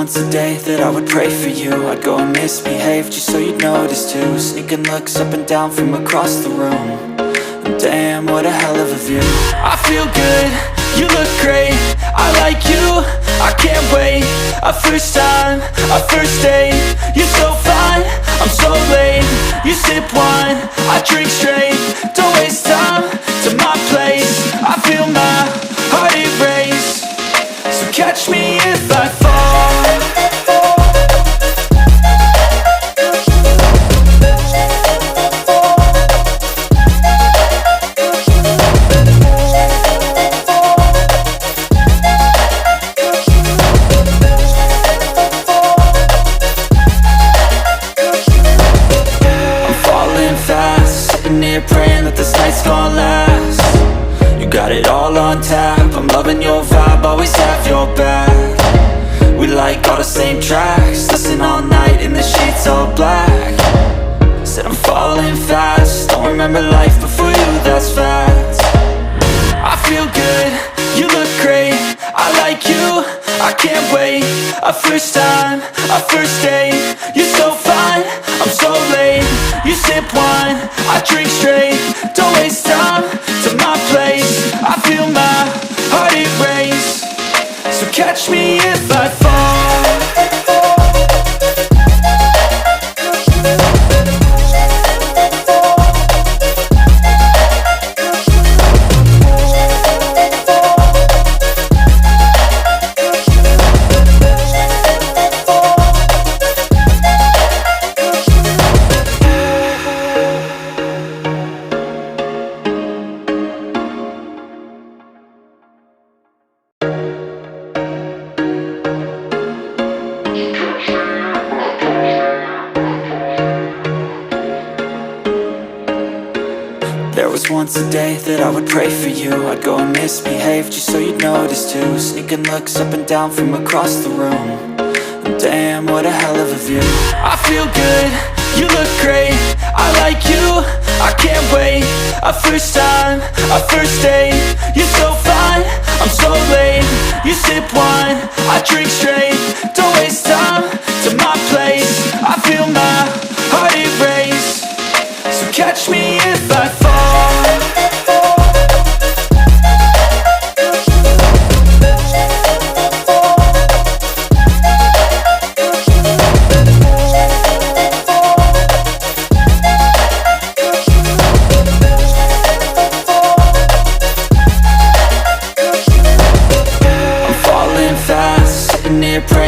once a day that I would pray for you. I'd go and misbehave just so you'd notice too. Sneaking looks up and down from across the room. And damn, what a hell of a view. I feel good, you look great, I like you, I can't wait. A first time, a first date, you're so fine, I'm so late. You sip wine, I drink straight. Don't waste time to my place. I feel my heart erase. So catch me if I fall. Praying that this night's gonna last. You got it all on tap, I'm loving your vibe, always have your back. We like all the same tracks, listen all night in the sheets all black. Said I'm falling fast, don't remember life before you, that's fact. I feel good, you look great, I like you, I can't wait. A first time, a first date, you're so fine, I'm so late. You sip wine, I drink straight. Don't waste time to my place. I feel my heart erase. So catch me if I fall. There was once a day that I would pray for you. I'd go and misbehave just so you'd notice too. Sneaking looks up and down from across the room. And damn, what a hell of a view. I feel good, you look great, I like you, I can't wait. A first time, a first date, you're so fine, I'm so late. You sip wine, I drink straight. Don't waste time to my place. I feel my heart erase. So catch me if I fall. I'm falling fast, sitting here praying